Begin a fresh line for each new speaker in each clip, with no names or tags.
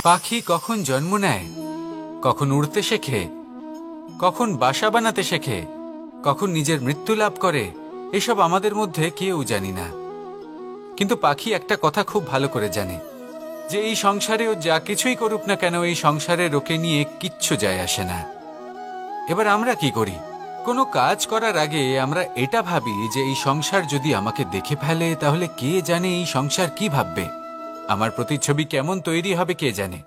পাখি কখন জন্ম নেয়, কখন উড়তে শেখে, কখন বাসা বানাতে শেখে, কখন নিজের মৃত্যু লাভ করে, এসব আমাদের মধ্যে কেউ জানি না। কিন্তু পাখি একটা কথা খুব ভালো করে জানে, যে এই সংসারে ও যা কিছুই করুক না কেন, এই সংসারের ওকে নিয়ে কিচ্ছু যায় আসে না। এবার আমরা কি করি? কোনো কাজ করার আগে আমরা এটা ভাবি যে এই সংসার যদি আমাকে দেখে ফেলে তাহলে কে জানে এই সংসার কি ভাববে, আমার প্রতিচ্ছবি কেমন তৈরি হবে কে জানে,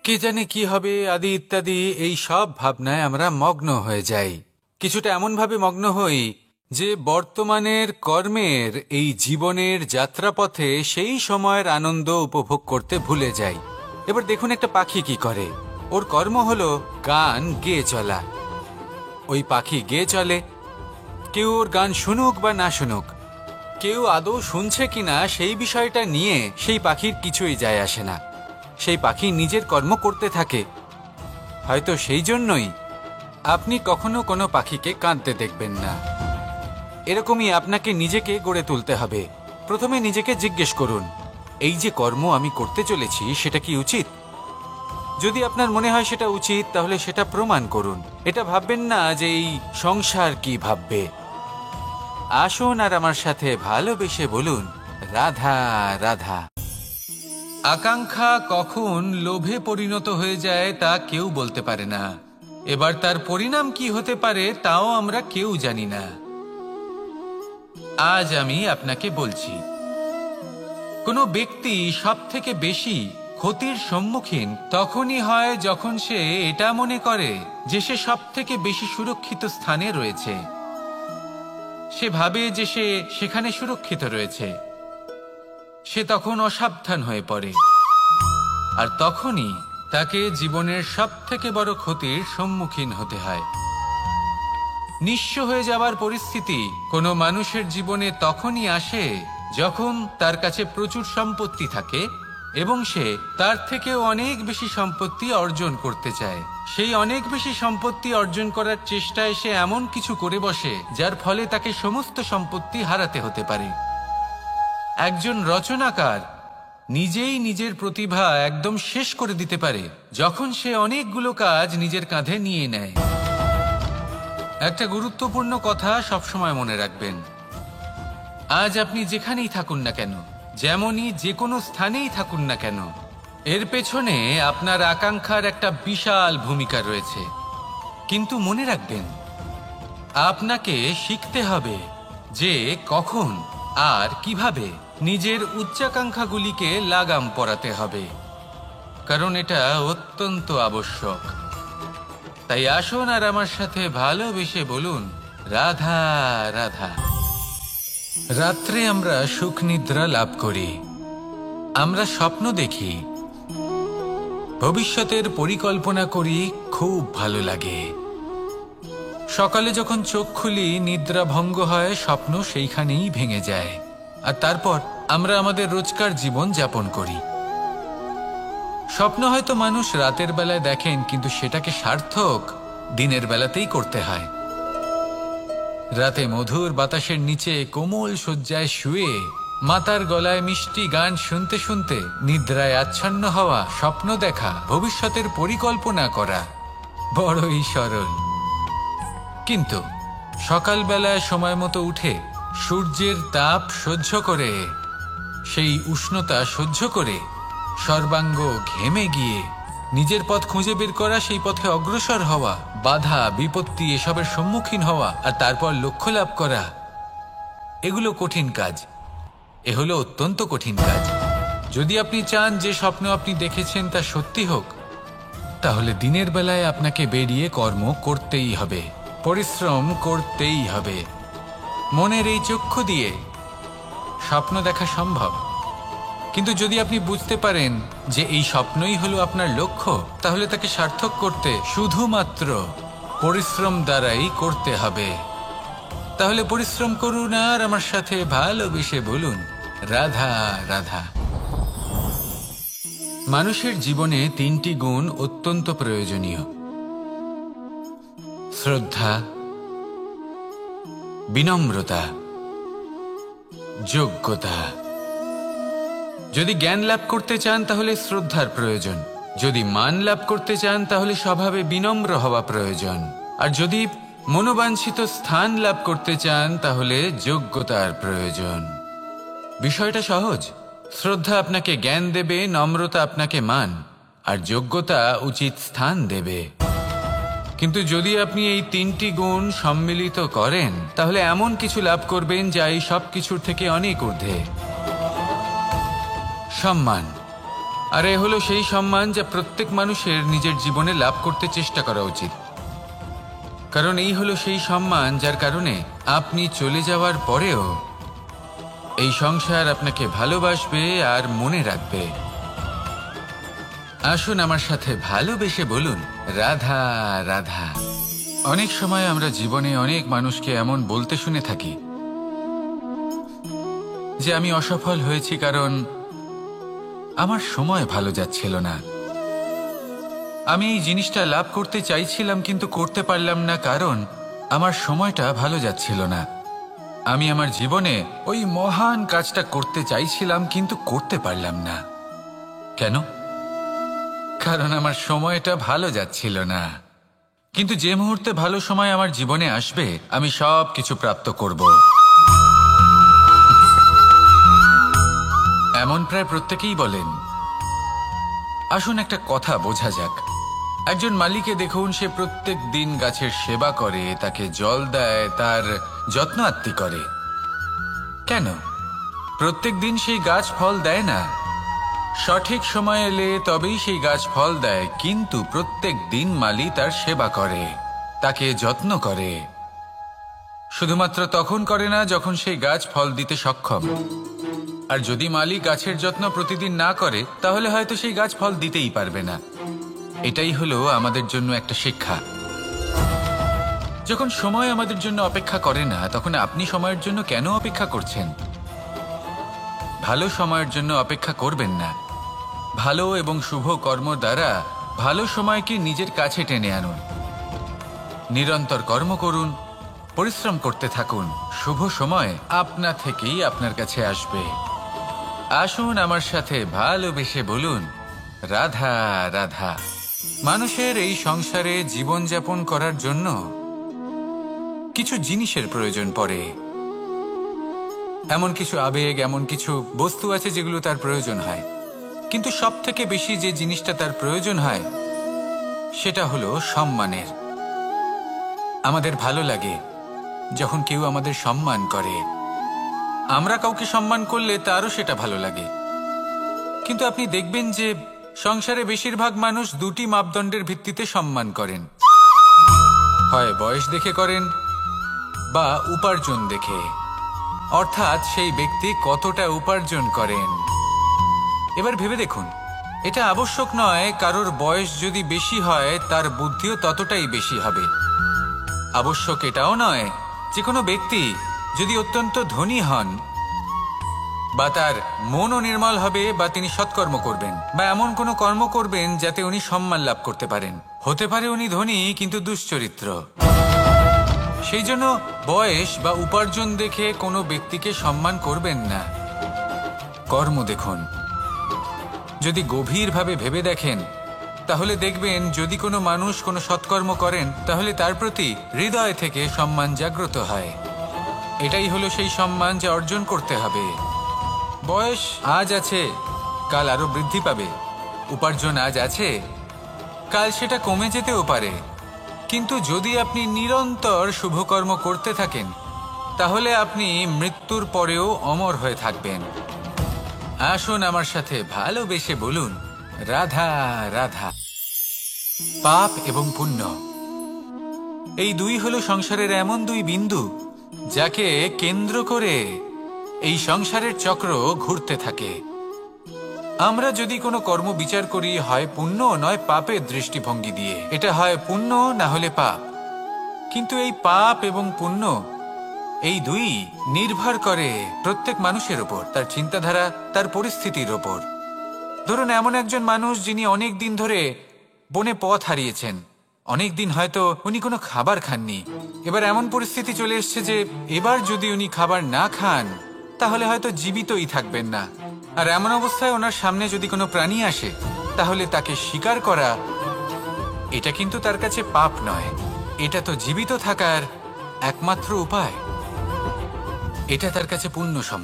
কে জানে কি হবে আদি ইত্যাদি। এই সব ভাবনায় আমরা মগ্ন হয়ে যাই। কিছুটা এমনভাবে মগ্ন হই যে বর্তমানের কর্মের এই জীবনের যাত্রাপথে সেই সময়ের আনন্দ উপভোগ করতে ভুলে যাই। এবার দেখুন একটা পাখি কি করে, ওর কর্ম হলো গান গেয়ে চলা। ওই পাখি গেয়ে চলে, কেউ ওর গান শুনুক বা না শুনুক, কেউ আদৌ শুনছে কিনা সেই বিষয়টা নিয়ে সেই পাখির কিছুই যায় আসে না। সেই পাখি নিজের কর্ম করতে থাকে। হয়তো সেই জন্যই আপনি কখনো কোনো পাখিকে কাঁদতে দেখবেন না। এরকমই আপনাকে নিজেকে গড়ে তুলতে হবে। প্রথমে নিজেকে জিজ্ঞেস করুন, এই যে কর্ম আমি করতে চলেছি সেটা কি উচিত? যদি আপনার মনে হয় সেটা উচিত, তাহলে সেটা প্রমাণ করুন। এটা ভাববেন না যে এই সংসার কি ভাববে। আসুন আর আমার সাথে ভালোবেসে বলুন, রাধা রাধা। আকাঙ্ক্ষা কখন লোভে পরিণত হয়ে যায় তা কেউ বলতে পারে না। এবার তার পরিণাম কি হতে পারে তাও আমরা কেউ জানি না। আজ আমি আপনাকে বলছি, কোনো ব্যক্তি সবথেকে বেশি ক্ষতির সম্মুখীন তখনই হয় যখন সে এটা মনে করে যে সে সবথেকে বেশি সুরক্ষিত স্থানে রয়েছে। সে ভাবে যে সে সেখানে সুরক্ষিত রয়েছে। সে তখন অসাবধান হয়ে পড়ে, আর তখনই তাকে জীবনের সবথেকে বড় ক্ষতির সম্মুখীন হতে হয়। নিঃস্ব হয়ে যাওয়ার পরিস্থিতি কোনো মানুষের জীবনে তখনই আসে যখন তার কাছে প্রচুর সম্পত্তি থাকে এবং সে তার থেকেও অনেক বেশি সম্পত্তি অর্জন করতে চায়। সেই অনেক বেশি সম্পত্তি অর্জন করার চেষ্টায় সে এমন কিছু করে বসে যার ফলে তাকে সমস্ত সম্পত্তি হারাতে হতে পারে। একজন রচনাকার নিজেই নিজের প্রতিভা একদম শেষ করে দিতে পারে যখন সে অনেকগুলো কাজ নিজের কাঁধে নিয়ে নেয়। একটা গুরুত্বপূর্ণ কথা সবসময় মনে রাখবেন, আজ আপনি যেখানেই থাকুন না কেন, যেমনই যে কোনো স্থানেই থাকুন না কেন, এর পেছনে আপনার আকাঙ্ক্ষার একটা বিশাল ভূমিকা রয়েছে। কিন্তু মনে রাখবেন, আপনাকে শিখতে হবে যে কখন আর কিভাবে নিজের উচ্চাকাঙ্ক্ষাগুলিকে লাগাম পরাতে হবে, কারণ এটা অত্যন্ত আবশ্যক। তাই আসুন আর আমার সাথে ভালোবেসে বলুন, রাধা রাধা। রাত্রে আমরা সুখ নিদ্রা লাভ করি, আমরা স্বপ্ন দেখি, ভবিষ্যতের পরিকল্পনা করি, খুব ভালো লাগে। সকালে যখন চোখ খুলি নিদ্রা ভঙ্গ হয়, স্বপ্ন সেইখানেই ভেঙে যায়, আর তারপর আমরা আমাদের রোজকার জীবন যাপন করি। স্বপ্ন হয়তো মানুষ রাতের বেলায় দেখেন, কিন্তু সেটাকে সার্থক দিনের বেলাতেই করতে হয়। রাতে মধুর বাতাসের নিচে কোমল শয্যায় শুয়ে মাতার গলায় মিষ্টি গান শুনতে শুনতে নিদ্রায় আচ্ছন্ন হওয়া, স্বপ্ন দেখা, ভবিষ্যতের পরিকল্পনা করা বড়ই সরল। কিন্তু সকালবেলায় সময় মতো উঠে সূর্যের তাপ সহ্য করে, সেই উষ্ণতা সহ্য করে সর্বাঙ্গ ঘেমে গিয়ে নিজের পথ খুঁজে বের করা, সেই পথে অগ্রসর হওয়া, বাধা বিপত্তি এসবের সম্মুখীন হওয়া, আর তারপর লক্ষ্য লাভ করা, এগুলো কঠিন কাজ। এ হলো অত্যন্ত কঠিন কাজ। যদি আপনি চান যে স্বপ্ন আপনি দেখেছেন তা সত্যি হোক, তাহলে দিনের বেলায় আপনাকে বেরিয়ে কর্ম করতেই হবে, পরিশ্রম করতেই হবে। মনের এই চক্ষু দিয়ে স্বপ্ন দেখা সম্ভব, কিন্তু যদি আপনি বুঝতে পারেন যে এই স্বপ্নই হলো আপনার লক্ষ্য, তাহলে তাকে সার্থক করতে শুধুমাত্র পরিশ্রম দ্বারাই করতে হবে। তাহলে পরিশ্রম করুন আর আমার সাথে ভালোবেসে বলুন, রাধা রাধা। মানুষের জীবনে তিনটি গুণ অত্যন্ত প্রয়োজনীয়: শ্রদ্ধা, বিনম্রতা, যোগ্যতা। যদি জ্ঞান লাভ করতে চান তাহলে শ্রদ্ধার প্রয়োজন, যদি মান লাভ করতে চান তাহলে স্বভাবে বিনম্র হওয়া প্রয়োজন, আর যদি মনোবাঞ্ছিত স্থান লাভ করতে চান তাহলে যোগ্যতার প্রয়োজন। বিষয়টা সহজ। শ্রদ্ধা আপনাকে জ্ঞান দেবে, নম্রতা আপনাকে মান, আর যোগ্যতা উচিত স্থান দেবে। কিন্তু যদি আপনি এই তিনটি গুণ সম্মিলিত করেন তাহলে এমন কিছু লাভ করবেন যা এই সব কিছুর থেকে অনেক ঊর্ধ্বে। সম্মান। আর এ হলো সেই সম্মান যা প্রত্যেক মানুষের নিজের জীবনে লাভ করতে চেষ্টা করা উচিত, কারণ এই হলো সেই সম্মান যার কারণে আপনি চলে যাওয়ার পরেও এই সংসার আপনাকে ভালোবাসবে আর মনে রাখবে। আসুন আমার সাথে ভালোবেসে বলুন, রাধা রাধা। অনেক সময় আমরা জীবনে অনেক মানুষকে এমন বলতে শুনে থাকি যে আমি অসফল হয়েছি কারণ আমার সময় ভালো যাচ্ছিল না, আমি এই জিনিসটা লাভ করতে চাইছিলাম কিন্তু করতে পারলাম না কারণ আমার সময়টা ভালো যাচ্ছিল না, আমি আমার জীবনে ওই মহান কাজটা করতে চাইছিলাম কিন্তু করতে পারলাম না। কেন? কারণ আমার সময়টা ভালো যাচ্ছিল না। কিন্তু যে মুহূর্তে ভালো সময় আমার জীবনে আসবে আমি সব কিছু প্রাপ্ত করব। এমন প্রায় প্রত্যেকেই বলেন। আসুন একটা কথা বোঝা যাক। একজন মালিকে দেখুন, সে প্রত্যেক দিন গাছের সেবা করে, তাকে জল দেয়, তার যত্ন আত্তি করে। কেন? প্রত্যেক দিন সেই গাছ ফল দেয় না, সঠিক সময় এলে তবেই সেই গাছ ফল দেয়, কিন্তু প্রত্যেক দিন মালি তার সেবা করে, তাকে যত্ন করে। শুধুমাত্র তখন করে না যখন সেই গাছ ফল দিতে সক্ষম। আর যদি মালি গাছের যত্ন প্রতিদিন না করে তাহলে হয়তো সেই গাছ ফল দিতেই পারবে না। এটাই হলো আমাদের জন্য একটা শিক্ষা। যখন সময় আমাদের জন্য অপেক্ষা করে না তখন আপনি সময়ের জন্য কেন অপেক্ষা করছেন? ভালো সময়ের জন্য অপেক্ষা করবেন না। ভালো এবং শুভ কর্ম দ্বারা ভালো সময়কে নিজের কাছে টেনে আনুন। নিরন্তর কর্ম করুন, পরিশ্রম করতে থাকুন, শুভ সময় আপনা থেকেই আপনার কাছে আসবে। আসুন আমার সাথে ভালোবেসে বলুন, রাধা রাধা। মানুষের এই সংসারে জীবনযাপন করার জন্য কিছু জিনিসের প্রয়োজন পড়ে। এমন কিছু আবেগ, এমন কিছু বস্তু আছে যেগুলো তার প্রয়োজন হয়, কিন্তু সব থেকে বেশি যে জিনিসটা তার প্রয়োজন হয় সেটা হলো সম্মানের। আমাদের ভালো লাগে যখন কেউ আমাদের সম্মান করে। আমরা কাউকে সম্মান করলে তারও সেটা ভালো লাগে। কিন্তু আপনি দেখবেন যে সংসারে বেশিরভাগ মানুষ দুটি মাপদণ্ডের ভিত্তিতে সম্মান করেন, হয় বয়স দেখে করেন বা উপার্জন দেখে, অর্থাৎ সেই ব্যক্তি কতটা উপার্জন করেন। এবার ভেবে দেখুন, এটা আবশ্যক নয় কারোর বয়স যদি বেশি হয় তার বুদ্ধিও ততটাই বেশি হবে। আবশ্যক এটাও নয় যে কোনো ব্যক্তি যদি অত্যন্ত ধনী হন বা তার মনও নির্মল হবে বা তিনি সৎকর্ম করবেন বা এমন কোনো কর্ম করবেন যাতে উনি সম্মান লাভ করতে পারেন। হতে পারে উনি ধনী কিন্তু দুশ্চরিত্র। সেই জন্য বয়স বা উপার্জন দেখে কোনো ব্যক্তিকে সম্মান করবেন না। কর্ম দেখুন। যদি গভীরভাবে ভেবে দেখেন তাহলে দেখবেন যদি কোনো মানুষ কোনো সৎকর্ম করেন তাহলে তার প্রতি হৃদয় থেকে সম্মান জাগ্রত হয়। এটাই হলো সেই সম্মান যা অর্জন করতে হবে। বয়স আজ আছে, কাল আরো বৃদ্ধি পাবে। উপার্জন আজ আছে, কাল সেটা কমে যেতেও পারে। কিন্তু যদি আপনি নিরন্তর শুভকর্ম করতে থাকেন তাহলে আপনি মৃত্যুর পরেও অমর হয়ে থাকবেন। আসুন আমার সাথে ভালোবেসে বলুন, রাধা রাধা। পাপ এবং পুণ্য, এই দুই হলো সংসারের এমন দুই বিন্দু যাকে কেন্দ্র করে এই সংসারের চক্র ঘুরতে থাকে। আমরা যদি কোনো কর্ম বিচার করি হয় পুণ্য নয় পাপের দৃষ্টিভঙ্গি দিয়ে, এটা হয় পুণ্য না হলে পাপ। কিন্তু এই পাপ এবং পুণ্য এই দুই নির্ভর করে প্রত্যেক মানুষের ওপর, তার চিন্তাধারা, তার পরিস্থিতির ওপর। ধরুন এমন একজন মানুষ যিনি অনেক দিন ধরে বনে পথ হারিয়েছেন, অনেক দিন হয়তো উনি কোনো খাবার খাননি। এবার এমন পরিস্থিতি চলে এসছে যে এবার যদি উনি খাবার না খান তাহলে হয়তো জীবিতই থাকবেন না। আর এমন অবস্থায় ওনার সামনে যদি কোনো প্রাণী আসে, তাহলে তাকে শিকার করা এটা কিন্তু তার কাছে পাপ নয়। এটা তো জীবিত থাকার একমাত্র উপায়। এটা তার কাছে পুণ্যসম।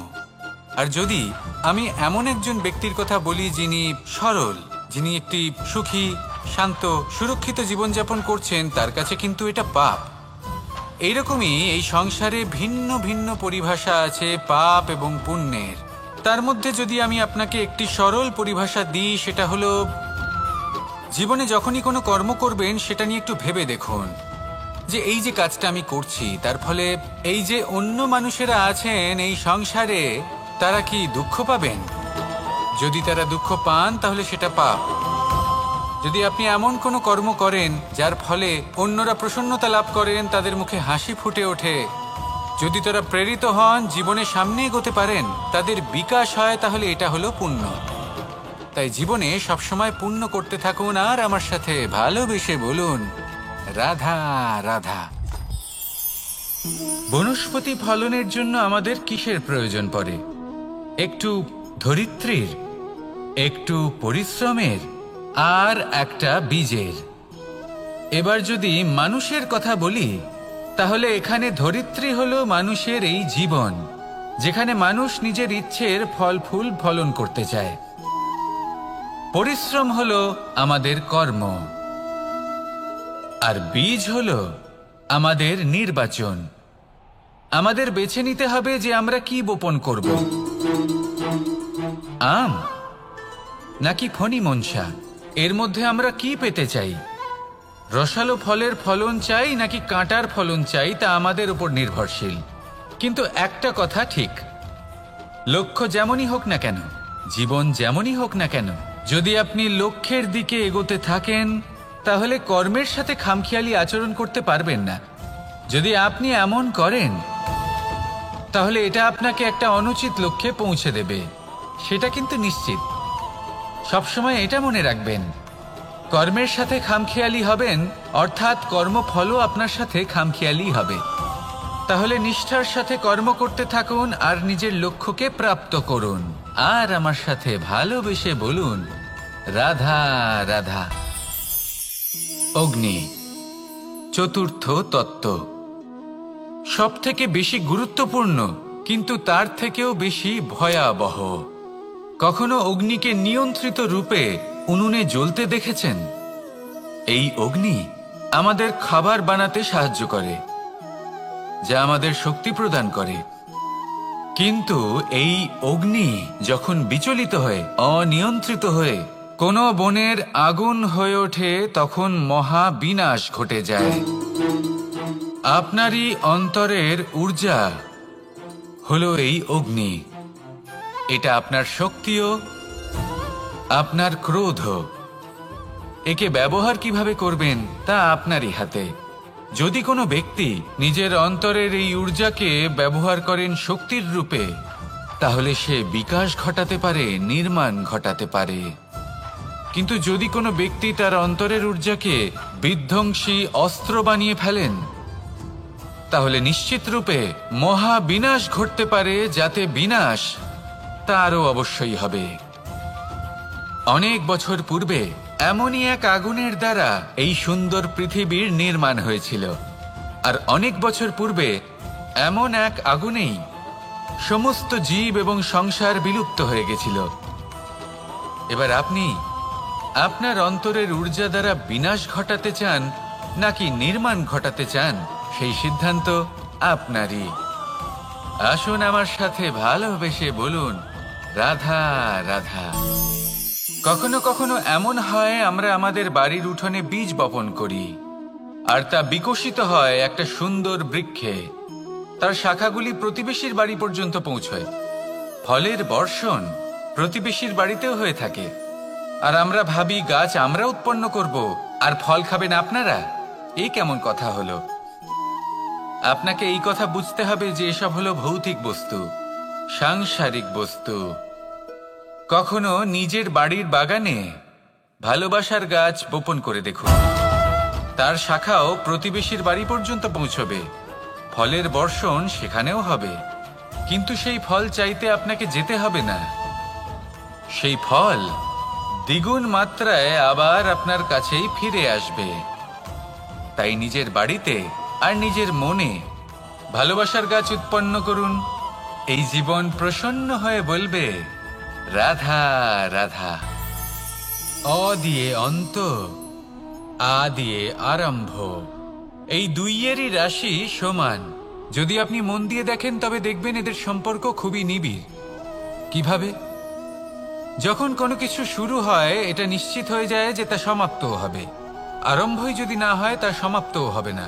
আর যদি আমি এমন একজন ব্যক্তির কথা বলি যিনি সরল, যিনি একটি সুখী, শান্ত, সুরক্ষিত জীবনযাপন করছেন, তার কাছে কিন্তু এটা পাপ। এইরকমই এই সংসারে ভিন্ন ভিন্ন পরিভাষা আছে পাপ এবং পুণ্যের। তার মধ্যে যদি আমি আপনাকে একটি সরল পরিভাষা দিই, সেটা হলো, জীবনে যখনই কোনো কর্ম করবেন সেটা নিয়ে একটু ভেবে দেখুন যে এই যে কাজটা আমি করছি, তার ফলে এই যে অন্য মানুষেরা আছেন এই সংসারে, তারা কি দুঃখ পাবেন? যদি তারা দুঃখ পান তাহলে সেটা পাপ। যদি আপনি এমন কোনো কর্ম করেন যার ফলে অন্যরা প্রসন্নতা লাভ করেন, তাদের মুখে হাসি ফুটে ওঠে, যদি তারা প্রেরিত হন, জীবনে সামনে এগোতে পারেন, তাদের বিকাশ হয়, তাহলে এটা হলো পুণ্য। তাই জীবনে সবসময় পুণ্য করতে থাকুন আর আমার সাথে ভালোবেসে বলুন, রাধা রাধা। বনস্পতি ফলনের জন্য আমাদের কিসের প্রয়োজন পড়ে? একটু ধরিত্রীর, একটু পরিশ্রমের, আর একটা বীজের। এবার যদি মানুষের কথা বলি, তাহলে এখানে ধরিত্রী হলো মানুষের এই জীবন, যেখানে মানুষ নিজের ইচ্ছের ফল ফুল ফলন করতে চায়। পরিশ্রম হলো আমাদের কর্ম, আর বীজ হলো আমাদের নির্বাচন। আমাদের বেছে নিতে হবে যে আমরা কি বপন করব, আম নাকি ফণি মনসা। এর মধ্যে আমরা কি পেতে চাই? রসালো ফলের ফলন চাই নাকি কাঁটার ফলন চাই, তা আমাদের উপর নির্ভরশীল। কিন্তু একটা কথা ঠিক, লক্ষ্য যেমনই হোক না কেন, জীবন যেমনই হোক না কেন, যদি আপনি লক্ষ্যের দিকে এগোতে থাকেন, তাহলে কর্মের সাথে খামখেয়ালি আচরণ করতে পারবেন না। যদি আপনি এমন করেন, তাহলে এটা আপনাকে একটা অনুচিত লক্ষ্যে পৌঁছে দেবে, সেটা কিন্তু নিশ্চিত। সবসময় এটা মনে রাখবেন, কর্মের সাথে খামখেয়ালি হবেন, অর্থাৎ কর্মফলও আপনার সাথে খামখেয়ালি হবে। তাহলে নিষ্ঠার সাথে কর্ম করতে থাকুন আর নিজের লক্ষ্যকে প্রাপ্ত করুন। আর আমার সাথে ভালোবেসে বলুন, রাধা রাধা। অগ্নি চতুর্থ তত্ত্ব, সব থেকে বেশি গুরুত্বপূর্ণ, কিন্তু তার থেকেও বেশি ভয়াবহ। কখনো অগ্নিকে নিয়ন্ত্রিত রূপে উনুনে জ্বলতে দেখেছেন? এই অগ্নি আমাদের খাবার বানাতে সাহায্য করে, যা আমাদের শক্তি প্রদান করে। কিন্তু এই অগ্নি যখন বিচলিত হয়ে, অনিয়ন্ত্রিত হয়ে কোনো বনের আগুন হয়ে ওঠে, তখন মহা বিনাশ ঘটে যায়। আপনারই অন্তরের ঊর্জা হলো এই অগ্নি। এটা আপনার শক্তিও, আপনার ক্রোধ। একে ব্যবহার কিভাবে করবেন তা আপনারই হাতে। যদি কোনো ব্যক্তি নিজের অন্তরের এই ঊর্জাকে ব্যবহার করেন শক্তির রূপে, তাহলে সে বিকাশ ঘটাতে পারে, নির্মাণ ঘটাতে পারে। কিন্তু যদি কোনো ব্যক্তি তার অন্তরের ঊর্জাকে বিধ্বংসী অস্ত্র বানিয়ে ফেলেন, তাহলে নিশ্চিত রূপে মহা বিনাশ ঘটতে পারে, যাতে বিনাশ তারও অবশ্যই হবে। অনেক বছর পূর্বে এমনই এক আগুনের দ্বারা এই সুন্দর পৃথিবীর নির্মাণ হয়েছিল। আর অনেক বছর পূর্বে এমন এক আগুনেই সমস্ত জীব এবং সংসার বিলুপ্ত হয়ে গেছিল। এবার আপনি আপনার অন্তরের ঊর্জা দ্বারা বিনাশ ঘটাতে চান নাকি নির্মাণ ঘটাতে চান, সেই সিদ্ধান্ত আপনারই। আসুন আমার সাথে ভালোবেসে বলুন, রাধা রাধা। কখনো কখনো এমন হয়, আমরা আমাদের বাড়ির উঠোনে বীজ বপন করি, আর তা বিকশিত হয় একটা সুন্দর বৃক্ষে। তার শাখাগুলি প্রতিবেশীর বাড়ি পর্যন্ত পৌঁছয়। ফলের বর্ষণ প্রতিবেশীর বাড়িতেও হয়ে থাকে। আর আমরা ভাবি গাছ আমরা উৎপন্ন করব আর ফল খাবেন আপনারা। এই কেমন কথা হলো? আপনাকে এই কথা বুঝতে হবে যে এসব হলো ভৌতিক বস্তু, সাংসারিক বস্তু। কখনো নিজের বাড়ির বাগানে ভালোবাসার গাছ বপন করে দেখুন, তার শাখাও প্রতিবেশীর বাড়ি পর্যন্ত পৌঁছবে, ফলের বর্ষণ সেখানেও হবে। কিন্তু সেই ফল চাইতে আপনাকে যেতে হবে না, সেই ফল দ্বিগুণ মাত্রায় আবার আপনার কাছেই ফিরে আসবে। তাই নিজের বাড়িতে আর নিজের মনে ভালোবাসার গাছ উৎপন্ন করুন। এই জীবন প্রসন্ন হয়ে বলবে, রাধা রাধা। অ দিয়ে অন্ত, আ দিয়ে আরম্ভ, এই দুইয়েরই রাশি সমান। যদি আপনি মন দিয়ে দেখেন তবে দেখবেন এদের সম্পর্ক খুবই নিবিড়। কিভাবে? যখন কোনো কিছু শুরু হয় এটা নিশ্চিত হয়ে যায় যে তা সমাপ্তও হবে। আরম্ভই যদি না হয় তার সমাপ্তও হবে না।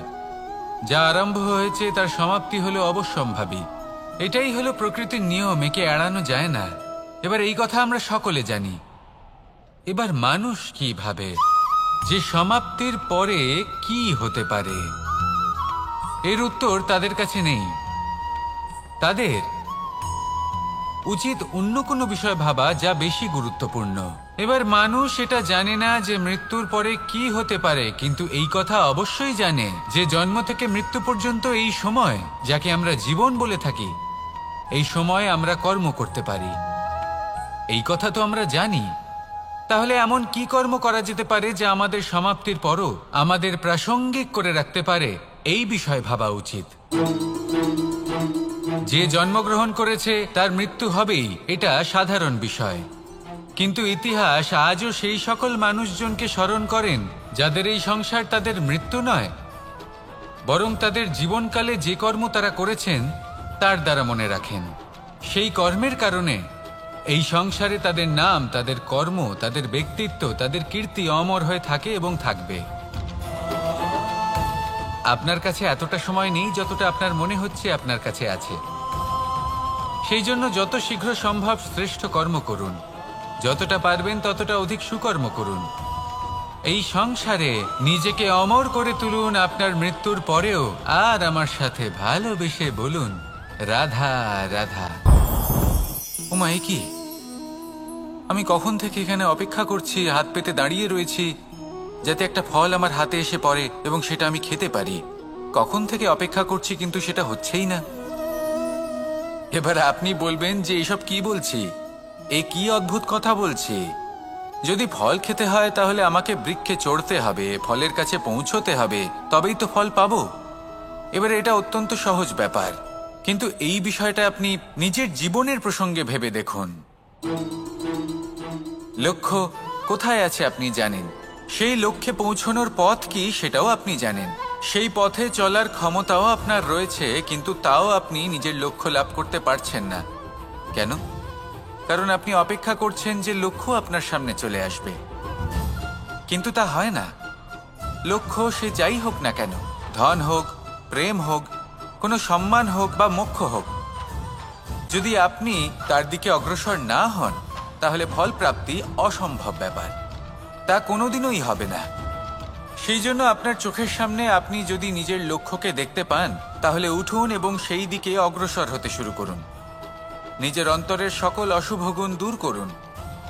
যা আরম্ভ হয়েছে তার সমাপ্তি হলো অবশ্যম্ভাবী। এটাই হলো প্রকৃতির নিয়ম, একে এড়ানো যায় না। এবার এই কথা আমরা সকলে জানি। এবার মানুষ কি ভাবে যে সমাপ্তির পরে কি হতে পারে, এর উত্তর তাদের কাছে নেই। তাদের উচিত অন্য কোনো বিষয় ভাবা যা বেশি গুরুত্বপূর্ণ। এবার মানুষ এটা জানে না যে মৃত্যুর পরে কি হতে পারে, কিন্তু এই কথা অবশ্যই জানে যে জন্ম থেকে মৃত্যু পর্যন্ত এই সময়, যাকে আমরা জীবন বলে থাকি, এই সময় আমরা কর্ম করতে পারি। এই কথা তো আমরা জানি। তাহলে এমন কি কর্ম করা যেতে পারে যা আমাদের সমাপ্তির পরও আমাদের প্রাসঙ্গিক করে রাখতে পারে, এই বিষয়ে ভাবা উচিত। যে জন্মগ্রহণ করেছে তার মৃত্যু হবেই, এটা সাধারণ বিষয়। কিন্তু ইতিহাস আজও সেই সকল মানুষজনকে স্মরণ করেন যাদের এই সংসার তাদের মৃত্যু নয়, বরং তাদের জীবনকালে যে কর্ম তারা করেছেন তার দ্বারা মনে রাখেন। সেই কর্মের কারণে এই সংসারে তাদের নাম, তাদের কর্ম, তাদের ব্যক্তিত্ব, তাদের কীর্তি অমর হয়ে থাকে এবং থাকবে। আপনার কাছে এতটা সময় নেই যতটা আপনার মনে হচ্ছে আপনার কাছে আছে। সেই জন্য যত শীঘ্র সম্ভব শ্রেষ্ঠ কর্ম করুন, যতটা পারবেন ততটা অধিক সুকর্ম করুন। এই সংসারে নিজেকে অমর করে তুলুন আপনার মৃত্যুর পরেও। আর আমার সাথে ভালোবেসে বলুন, রাধা রাধা। ওমা, এ কি? আমি কখন থেকে এখানে অপেক্ষা করছি, হাত পেতে দাঁড়িয়ে রয়েছি যাতে একটা ফল আমার হাতে এসে পড়ে এবং সেটা আমি খেতে পারি। কখন থেকে অপেক্ষা করছি, কিন্তু সেটা হচ্ছেই না। এবার আপনি বলবেন যে এসব কি বলছি, এ কি অদ্ভুত কথা বলছি। যদি ফল খেতে হয় তাহলে আমাকে বৃক্ষে চড়তে হবে, ফলের কাছে পৌঁছতে হবে, তবেই তো ফল পাবো। এবার এটা অত্যন্ত সহজ ব্যাপার, কিন্তু এই বিষয়টা আপনি নিজের জীবনের প্রসঙ্গে ভেবে দেখুন। লক্ষ্য কোথায় আছে আপনি জানেন, সেই লক্ষ্যে পৌঁছানোর পথ কি সেটাও আপনি জানেন, সেই পথে চলার ক্ষমতাও আপনার রয়েছে, কিন্তু তাও আপনি নিজের লক্ষ্য লাভ করতে পারছেন না। কেন? কারণ আপনি অপেক্ষা করছেন যে লক্ষ্য আপনার সামনে চলে আসবে, কিন্তু তা হয় না। লক্ষ্য সে যাই হোক না কেন, ধন হোক, প্রেম হোক, কোনো সম্মান হোক বা মোক্ষ হোক, যদি আপনি তার দিকে অগ্রসর না হন তাহলে ফল প্রাপ্তি অসম্ভব ব্যাপার, তা কোনোদিনই হবে না। সেই জন্য আপনার চোখের সামনে আপনি যদি নিজের লক্ষ্যকে দেখতে পান তাহলে উঠুন এবং সেই দিকে অগ্রসর হতে শুরু করুন। নিজের অন্তরের সকল অশুভ গুণ দূর করুন,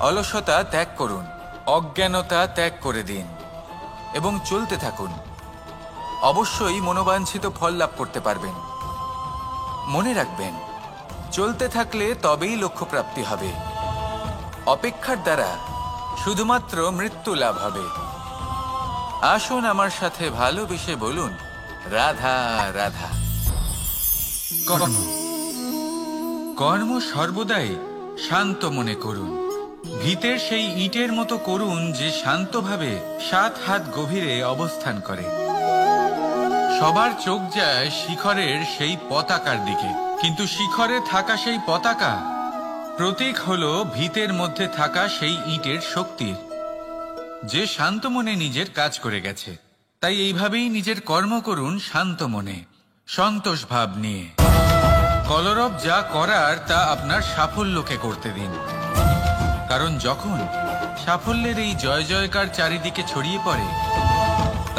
অলসতা ত্যাগ করুন, অজ্ঞানতা ত্যাগ করে দিন এবং চলতে থাকুন। অবশ্যই মনোবাঞ্ছিত ফল লাভ করতে পারবেন। মনে রাখবেন, চলতে থাকলে তবেই লক্ষ্য প্রাপ্তি হবে। অপেক্ষার দ্বারা শুধুমাত্র মৃত্যু লাভ হবে। আসুন আমার সাথে ভালোবেসে বলুন, রাধা রাধা। কর্ম কর্ম সর্বদাই শান্ত মনে করুন। ভিতের সেই ইটের মতো করুন যে শান্তভাবে 7 হাত গভীরে অবস্থান করে। সবার চোখ যায় শিখরের সেই পতাকার দিকে, কিন্তু শিখরে থাকা সেই পতাকা প্রতীক হলো ভিতের মধ্যে থাকা সেই ইটের শক্তির, যে শান্ত মনে নিজের কাজ করে গেছে। তাই এইভাবেই নিজের কর্ম করুন শান্ত মনে, সন্তোষ ভাব নিয়ে। কলরব যা করার তা আপনার সাফল্যকে করতে দিন, কারণ যখন সাফল্যের এই জয় জয়কার চারিদিকে ছড়িয়ে পড়ে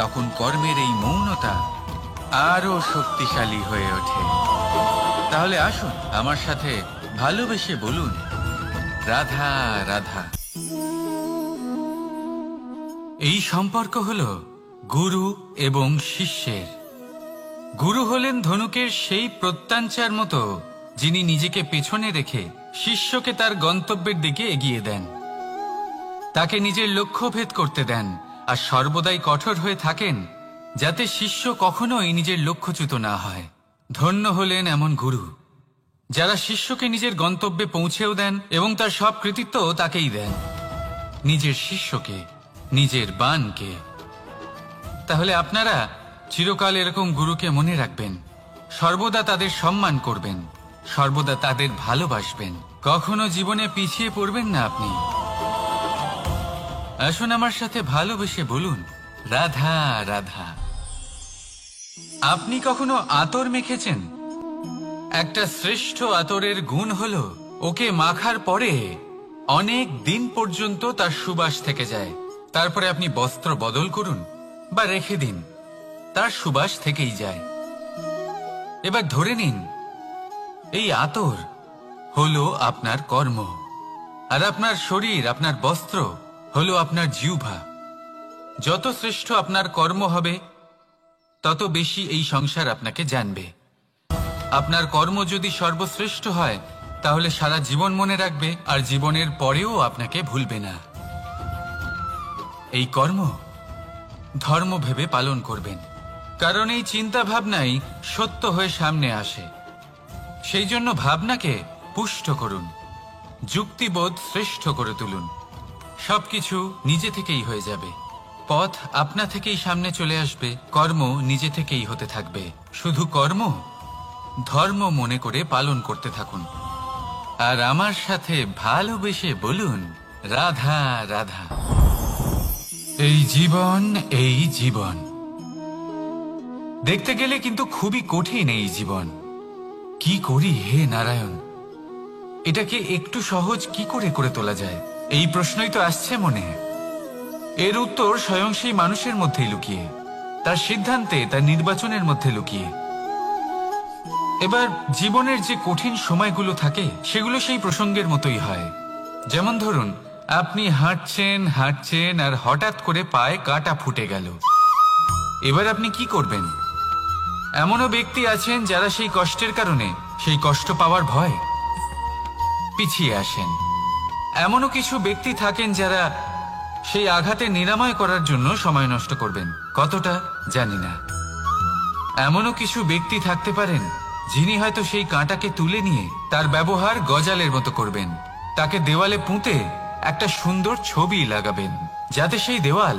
তখন কর্মের এই মৌনতা আরো শক্তিশালী হয়ে ওঠে। তাহলে আসুন আমার সাথে ভালোবেসে বলুন, রাধা রাধা। এই সম্পর্ক হলো গুরু এবং শিষ্যের। গুরু হলেন ধনুকের সেই প্রত্যাঞ্চার মতো, যিনি নিজেকে পেছনে রেখে শিষ্যকে তার গন্তব্যের দিকে এগিয়ে দেন, তাকে নিজের লক্ষ্য ভেদ করতে দেন, আর সর্বদাই কঠোর হয়ে থাকেন যাতে শিষ্য কখনোই নিজের লক্ষ্যচ্যুত না হয়। ধন্য হলেন এমন গুরু যারা শিষ্যকে নিজের গন্তব্যে পৌঁছেও দেন এবং তার সব কৃতিত্ব তাকেই দেন, নিজের শিষ্যকে, নিজের বাণকে। তাহলে আপনারা চিরকাল এরকম গুরুকে মনে রাখবেন, সর্বদা তাদের সম্মান করবেন, সর্বদা তাদের ভালোবাসবেন, কখনো জীবনে পিছিয়ে পড়বেন না আপনি। আসুন আমার সাথে ভালোবেসে বলুন, রাধা রাধা। আপনি কখনো আতর মেখেছেন? একটা শ্রেষ্ঠ আতরের গুণ হলো ওকে মাখার পরে অনেক দিন পর্যন্ত তার সুবাস থেকে যায়। তারপরে আপনি বস্ত্র বদল করুন বা রেখে দিন, তার সুবাস থেকেই যায়। এবার ধরে নিন এই আতর হলো আপনার কর্ম, আর আপনার শরীর, আপনার বস্ত্র হলো আপনার জিহ্বা। যত শ্রেষ্ঠ আপনার কর্ম হবে তত বেশি এই সংসার আপনাকে জানবে। আপনার কর্ম যদি সর্বশ্রেষ্ঠ হয় তাহলে সারা জীবন মনে রাখবে, আর জীবনের পরেও আপনাকে ভুলবে না। এই কর্ম ধর্ম ভেবে পালন করবেন, কারণ এই চিন্তা ভাবনাই সত্য হয়ে সামনে আসে। সেই জন্য ভাবনাকে পুষ্ট করুন, যুক্তিবোধ শ্রেষ্ঠ করে তুলুন। সবকিছু নিজে থেকেই হয়ে যাবে, পথ আপনা থেকেই সামনে চলে আসবে, কর্ম নিজে থেকেই হতে থাকবে। শুধু কর্ম ধর্ম মনে করে পালন করতে থাকুন, আর আমার সাথে ভালোবেসে বলুন, রাধা রাধা। এই জীবন, এই জীবন দেখতে গেলে কিন্তু খুবই কঠিন। এই জীবন কি করি হে নারায়ণ, এটাকে একটু সহজ কি করে করে তোলা যায়, এই প্রশ্নই তো আসছে মনে। এর উত্তর স্বয়ং সেই মানুষের মধ্যেই লুকিয়ে, তার সিদ্ধান্তে, তার নির্বাচনের মধ্যে লুকিয়ে। এবার জীবনের যে কঠিন সময়গুলো থাকে সেগুলো সেই প্রসঙ্গের মতোই হয়। যেমন ধরুন, আপনি হাঁটছেন হাঁটছেন আর হঠাৎ করে পায়ে কাঁটা ফুটে গেল। এবার আপনি কি করবেন? এমনও ব্যক্তি আছেন যারা সেই কষ্টের কারণে, সেই কষ্ট পাওয়ার ভয় পিছিয়ে আসেন। এমনও কিছু ব্যক্তি থাকেন যারা সেই আঘাতে নিরাময় করার জন্য সময় নষ্ট করবেন, কতটা জানি না। এমনও কিছু ব্যক্তি থাকতে পারেন যিনি হয়তো সেই কাঁটাকে তুলে নিয়ে তার ব্যবহার গজালের মতো করবেন, তাকে দেওয়ালে পুঁতে একটা সুন্দর ছবি লাগাবেন যাতে সেই দেওয়াল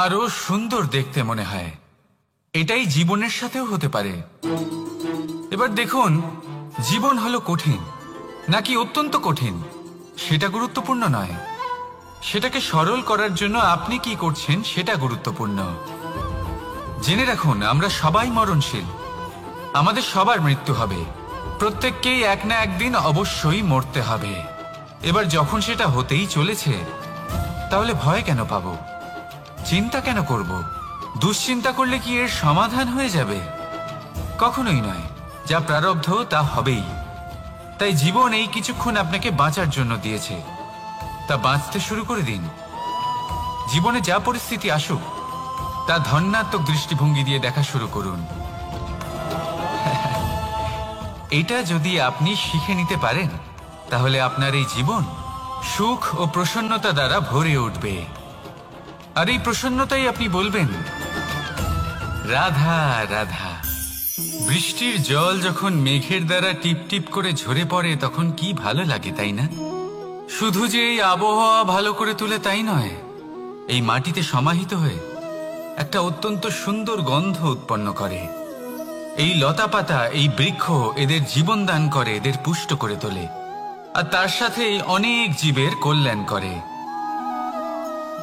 আরো সুন্দর দেখতে মনে হয়। এটাই জীবনের সাথেও হতে পারে। এবার দেখুন, জীবন হলো কঠিন নাকি অত্যন্ত কঠিন সেটা গুরুত্বপূর্ণ নয়, সেটাকে সরল করার জন্য আপনি কি করছেন সেটা গুরুত্বপূর্ণ। জেনে রাখুন, আমরা সবাই মরণশীল, আমাদের সবার মৃত্যু হবে, প্রত্যেককেই এক না একদিন অবশ্যই মরতে হবে। এবার যখন সেটা হতেই চলেছে তাহলে ভয় কেন পাবো, চিন্তা কেন করব? দুশ্চিন্তা করলে কি এর সমাধান হয়ে যাবে? কখনোই নয়। যা প্রারব্ধ তা হবেই। তাই জীবন এই কিছুক্ষণ আপনাকে বাঁচার জন্য দিয়েছে, তা বাঁচতে শুরু করে দিন। জীবনে যা পরিস্থিতি আসুক তা ধন্যাত্মক দৃষ্টিভঙ্গি দিয়ে দেখা শুরু করুন। এটা যদি আপনি শিখে নিতে পারেন তাহলে আপনার এই জীবন সুখ ও প্রসন্নতা দ্বারা ভরে উঠবে। আর এই প্রসন্নতাই আপনি বলবেন, রাধা রাধা। বৃষ্টির জল যখন মেঘের দ্বারা টিপ টিপ করে ঝরে পড়ে তখন কি ভালো লাগে, তাই না? শুধু যে এই আবহাওয়া ভালো করে তুলে তাই নয়, এই মাটিতে সমাহিত হয়ে একটা অত্যন্ত সুন্দর গন্ধ উৎপন্ন করে। এই লতা পাতা, এই বৃক্ষ এদের জীবন দান করে, এদের পুষ্ট করে তোলে, আর তার সাথে অনেক জীবের কল্যাণ করে।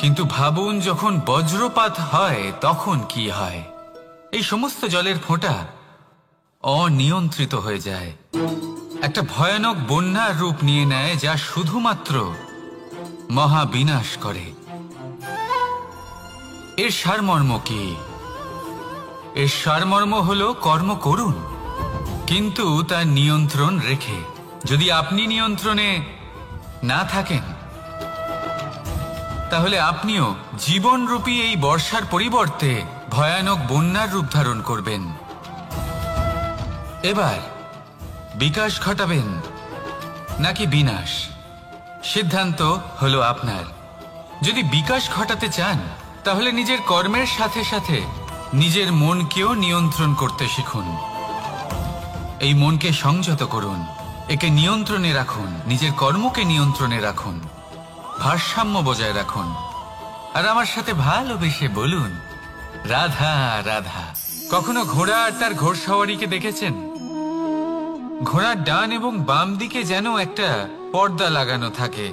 কিন্তু ভাবুন, যখন বজ্রপাত হয় তখন কি হয়? এই সমস্ত জলের ফোঁটা অনিয়ন্ত্রিত হয়ে যায়, একটা ভয়ানক বন্যার রূপ নিয়ে নেয় যা শুধুমাত্র মহাবিনাশ করে। এর সারমর্ম কি? এর সারমর্ম হলো কর্ম করুন, কিন্তু তার নিয়ন্ত্রণ রেখে। যদি আপনি নিয়ন্ত্রণে না থাকেন তাহলে আপনিও জীবনরূপী এই বর্ষার পরিবর্তে ভয়ানক বন্যার রূপ ধারণ করবেন। এবার বিকাশ ঘটাবেন নাকি বিনাশ, সিদ্ধান্ত হলো আপনার। যদি বিকাশ ঘটাতে চান তাহলে নিজের কর্মের সাথে সাথে নিজের মনকেও নিয়ন্ত্রণ করতে শিখুন। এই মনকে সংযত করুন, একে নিয়ন্ত্রণে রাখুন, নিজের কর্মকে নিয়ন্ত্রণে রাখুন, ভারসাম্য বজায় রাখুন। আর আমার সাথে ভালোবেসে বলুন, রাধা রাধা। কখনো ঘোড়া আর তার ঘোড়সওয়ারিকে দেখেছেন? ঘোড়ার ডান এবং বাম দিকে যেন একটা পর্দা লাগানো থাকে।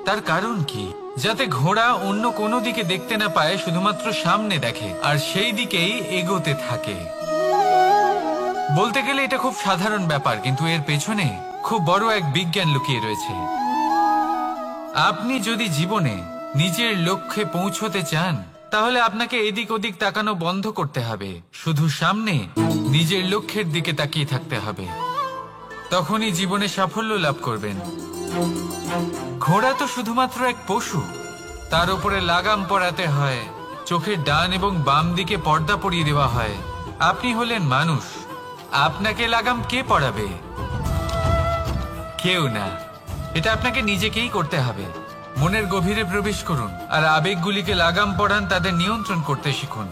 তার কারণ কি? যাতে ঘোড়া অন্য কোনো দিকে দেখতে না পায়, শুধুমাত্র সামনে দেখে আর সেই দিকেই এগোতে থাকে। বলতে গেলে এটা খুব সাধারণ ব্যাপার, কিন্তু এর পেছনে খুব বড় এক বিজ্ঞান লুকিয়ে রয়েছে। আপনি যদি জীবনে নিজের লক্ষ্যে পৌঁছতে চান তাহলে আপনাকে এদিক ওদিক তাকানো বন্ধ করতে হবে, শুধু সামনে নিজের লক্ষ্যের দিকে তাকিয়ে থাকতে হবে। তখনই জীবনে সাফল্য লাভ করবেন। ঘোড়া তো শুধুমাত্র এক পশু, তার উপরে লাগাম পরাতে হয়, চোখের ডান এবং বাম দিকে পর্দা পরিয়ে দেওয়া হয়। আপনি হলেন মানুষ, আপনাকে লাগাম কে পরাবে? কেউ না। এটা আপনাকে নিজেকেই করতে হবে। মনের গভীরে প্রবেশ করুন আর আবেগগুলিকে লাগাম পরান, তাদের নিয়ন্ত্রণ করতে শিখুন।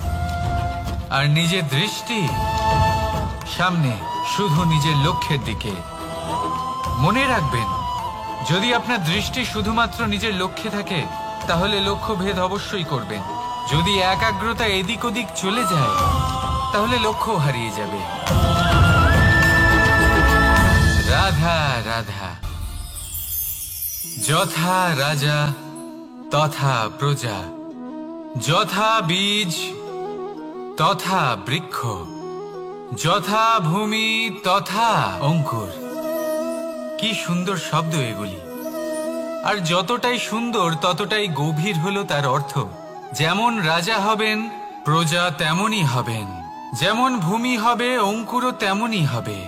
আর নিজের দৃষ্টি সামনে, শুধু নিজের লক্ষ্যের দিকে। মনে রাখবেন, যদি আপনার দৃষ্টি শুধুমাত্র নিজের লক্ষ্যে থাকে তাহলে লক্ষ্য ভেদ অবশ্যই করবেন। যদি একাগ্রতা এদিক ওদিক চলে যায় তাহলে লক্ষ্য হারিয়ে যাবে। রাধা রাধা। যথা রাজা তথা প্রজা, যথা বীজ তথা বৃক্ষ, যথা ভূমি তথা অঙ্কুর। কি সুন্দর শব্দ এগুলি! আর যতটাই সুন্দর ততটাই গভীর হলো তার অর্থ। যেমন রাজা হবেন, প্রজা তেমনই হবেন। যেমন ভূমি হবে, অঙ্কুরও তেমনই হবে।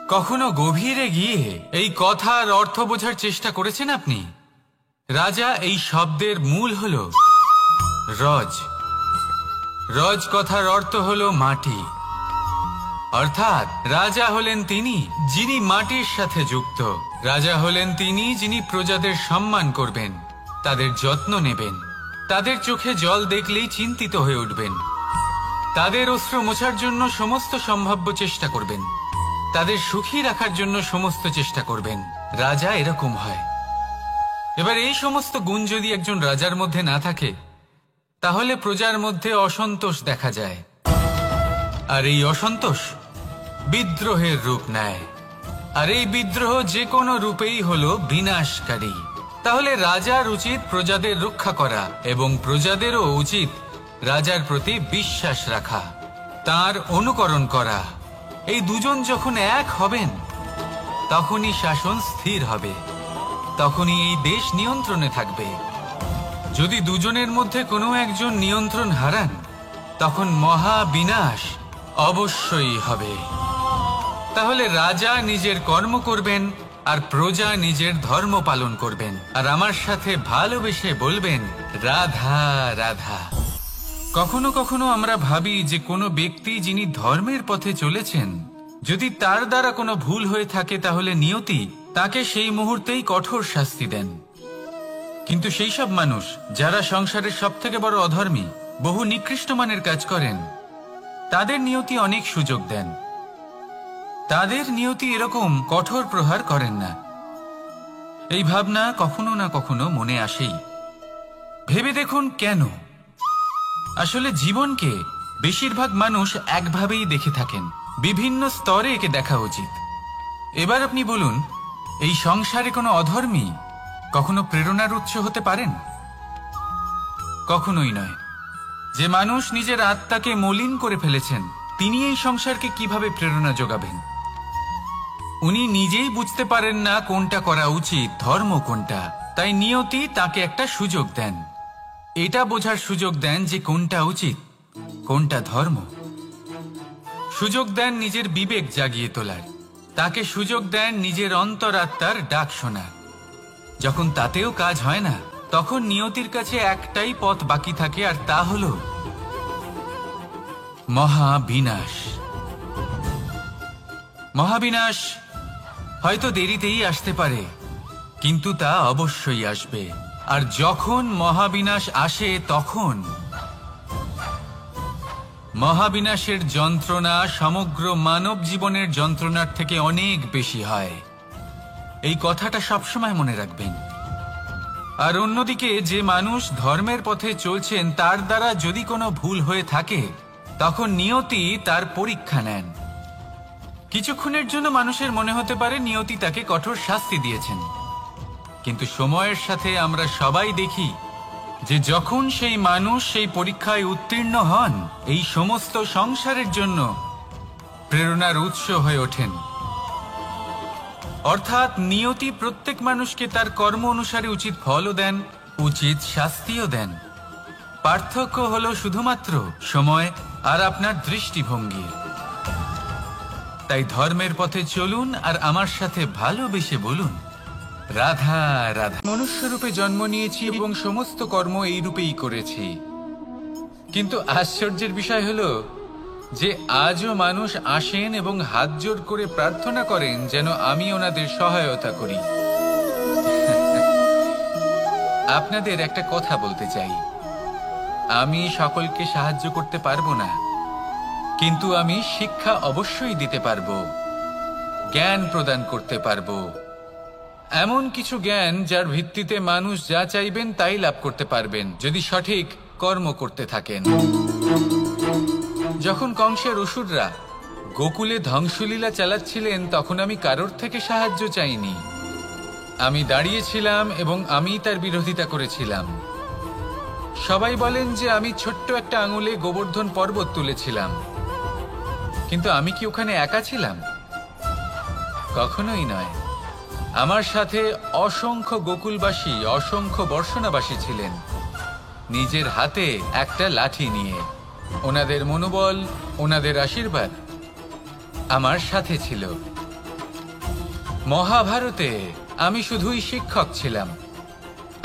কখনো গভীরে গিয়ে এই কথার অর্থ বোঝার চেষ্টা করেছেন আপনি? রাজা এই শব্দের মূল হলো রজ। রজ কথার অর্থ হলো মাটি। অর্থাৎ রাজা হলেন তিনি যিনি মাটির সাথে যুক্ত। রাজা হলেন তিনি যিনি প্রজাদের সম্মান করবেন, তাদের যত্ন নেবেন, তাদের চোখে জল দেখলেই চিন্তিত হয়ে উঠবেন, তাদের অশ্রু মোছার জন্য সমস্ত সম্ভাব্য চেষ্টা করবেন, তাদের সুখী রাখার জন্য সমস্ত চেষ্টা করবেন। রাজা এরকম হয়। এবার এই সমস্ত গুণ যদি একজন রাজার মধ্যে না থাকে তাহলে প্রজার মধ্যে অসন্তোষ দেখা যায়। আর এই অসন্তোষ বিদ্রোহের রূপ নেয়। আর এই বিদ্রোহ যে কোনো রূপেই হলো বিনাশকারী। তাহলে রাজার উচিত প্রজাদের রক্ষা করা এবং প্রজাদেরও উচিত রাজার প্রতি বিশ্বাস রাখা, তার অনুকরণ করা। এই দুজন যখন এক হবেন তখনই শাসন স্থির হবে, তখনই এই দেশ নিয়ন্ত্রণে থাকবে। যদি দুজনের মধ্যে কোনো একজন নিয়ন্ত্রণ হারান তখন মহা বিনাশ অবশ্যই হবে। তাহলে রাজা নিজের কর্ম করবেন আর প্রজা নিজের ধর্ম পালন করবেন। আর আমার সাথে ভালোবেসে বলবেন, রাধা রাধা। কখনো কখনো আমরা ভাবি যে কোনো ব্যক্তি যিনি ধর্মের পথে চলেছেন, যদি তার দ্বারা কোনো ভুল হয়ে থাকে তাহলে নিয়তি তাকে সেই মুহূর্তেই কঠোর শাস্তি দেন। কিন্তু সেই সব মানুষ যারা সংসারের সবথেকে বড় অধর্মী, বহু নিকৃষ্ট মানের কাজ করেন, তাদের নিয়তি অনেক সুযোগ দেন। তাদের নিয়তি এরকম কঠোর প্রহার করেন না। এই ভাবনা কখনো না কখনো মনে আসেই। ভেবে দেখুন কেন? আসলে জীবনকে বেশিরভাগ মানুষ একভাবেই দেখে থাকেন, বিভিন্ন স্তরে একে দেখা উচিত। এবার আপনি বলুন, এই সংসারে কোনো অধর্মী কখনো প্রেরণার উৎস হতে পারেন? কখনোই নয়। যে মানুষ নিজের আত্মাকে মলিন করে ফেলেছেন তিনি এই সংসারকে কিভাবে প্রেরণা যোগাবেন? উনি নিজেই বুঝতে পারেন না কোনটা করা উচিত, ধর্ম কোনটা। তাই নিয়তি তাকে একটা সুযোগ দেন, এটা বোঝার সুযোগ দেন যে কোনটা উচিত, কোনটা ধর্ম। সুযোগ দেন নিজের বিবেক জাগিয়ে তোলার, তাকে সুযোগ দেন নিজের অন্তরাত্মার ডাক শোনার। যখন তাতেও কাজ হয় না তখন নিয়তির কাছে একটাই পথ বাকি থাকে, আর তা হলো মহাবিনাশ। মহাবিনাশ হয়তো দেরিতেই আসতে পারে, কিন্তু তা অবশ্যই আসবে। আর যখন মহাবিনাশ আসে, তখন মহাবিনাশের যন্ত্রণা সমগ্র মানব জীবনের যন্ত্রণার থেকে অনেক বেশি হয়। এই কথাটা সবসময় মনে রাখবেন। আর অন্যদিকে যে মানুষ ধর্মের পথে চলছেন, তার দ্বারা যদি কোনো ভুল হয়ে থাকে, তখন নিয়তি তার পরীক্ষা নেন। কিছুক্ষণের জন্য মানুষের মনে হতে পারে নিয়তি তাকে কঠোর শাস্তি দিয়েছেন, কিন্তু সময়ের সাথে আমরা সবাই দেখি যে যখন সেই মানুষ সেই পরীক্ষায় উত্তীর্ণ হন, এই সমস্ত সংসারের জন্য প্রেরণার উৎস হয়ে ওঠেন। অর্থাৎ নিয়তি প্রত্যেক মানুষকে তার কর্ম অনুসারে উচিত ফলও দেন, উচিত শাস্তিও দেন। পার্থক্য হলো শুধুমাত্র সময় আর আপনার দৃষ্টিভঙ্গি। তাই ধর্মের পথে চলুন আর আমার সাথে ভালোবেসে বলুন, রাধা রাধা। মনুষ্যরূপে জন্ম নিয়েছি এবং সমস্ত কর্ম এই রূপেই করেছি, কিন্তু আশ্চর্যের বিষয় হলো যে আজও মানুষ আসেন এবং হাত জোর করে প্রার্থনা করেন যেন আমি ওনাদের সহায়তা করি। আপনাদের একটা কথা বলতে চাই, আমি সকলকে সাহায্য করতে পারবো না, কিন্তু আমি শিক্ষা অবশ্যই দিতে পারবো, জ্ঞান প্রদান করতে পারবো। এমন কিছু জ্ঞান যার ভিত্তিতে মানুষ যা চাইবেন তাই লাভ করতে পারবেন, যদি সঠিক কর্ম করতে থাকেন। যখন কংসের অসুররা গোকুলে ধ্বংসলীলা চালাচ্ছিলেন, তখন আমি কারোর থেকে সাহায্য চাইনি। আমি দাঁড়িয়েছিলাম এবং আমি তার বিরোধিতা করেছিলাম। সবাই বলেন যে আমি ছোট্ট একটা আঙুলে গোবর্ধন পর্বত তুলেছিলাম, কিন্তু আমি কি ওখানে একা ছিলাম? কখনোই নয়। আমার সাথে অসংখ্য গোকুলবাসী, অসংখ্য বর্ষণাবাসী ছিলেন, নিজের হাতে একটা লাঠি নিয়ে। ওনাদের মনোবল, ওনাদের আশীর্বাদ আমার সাথে ছিল। মহাভারতে আমি শুধুই শিক্ষক ছিলাম,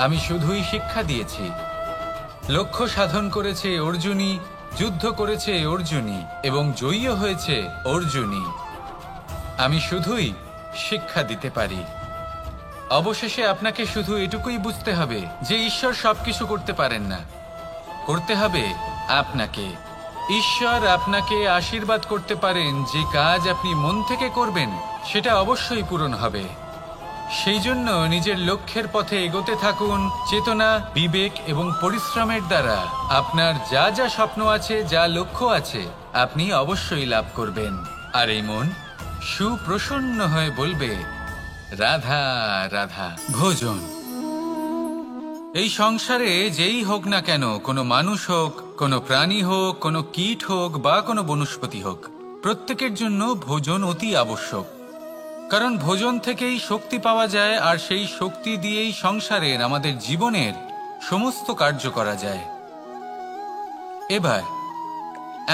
আমি শুধুই শিক্ষা দিয়েছি। লক্ষ্য সাধন করেছে অর্জুনই, যুদ্ধ করেছে অর্জুনই এবং জয়ীও হয়েছে অর্জুনই। আমি শুধুই শিক্ষা দিতে পারি। অবশেষে আপনাকে শুধু এটুকুই বুঝতে হবে যে ঈশ্বর সবকিছু করতে পারেন না, করতে হবে আপনাকে। ঈশ্বর আপনাকে আশীর্বাদ করতে পারেন যে কাজ আপনি মন থেকে করবেন সেটা অবশ্যই পূরণ হবে। সেই জন্য নিজের লক্ষ্যের পথে এগোতে থাকুন। চেতনা, বিবেক এবং পরিশ্রমের দ্বারা আপনার যা যা স্বপ্ন আছে, যা লক্ষ্য আছে, আপনি অবশ্যই লাভ করবেন। আর এই মন সুপ্রসন্ন হয়ে বলবে, রাধা রাধা। ভোজন এই সংসারে যেই হোক না কেন, কোনো মানুষ হোক, কোনো প্রাণী হোক, কোনো কীট হোক বা কোনো বনস্পতি হোক, প্রত্যেকের জন্য ভোজন অতি আবশ্যক। কারণ ভোজন থেকেই শক্তি পাওয়া যায়, আর সেই শক্তি দিয়েই সংসারের, আমাদের জীবনের সমস্ত কার্য করা যায়। এবার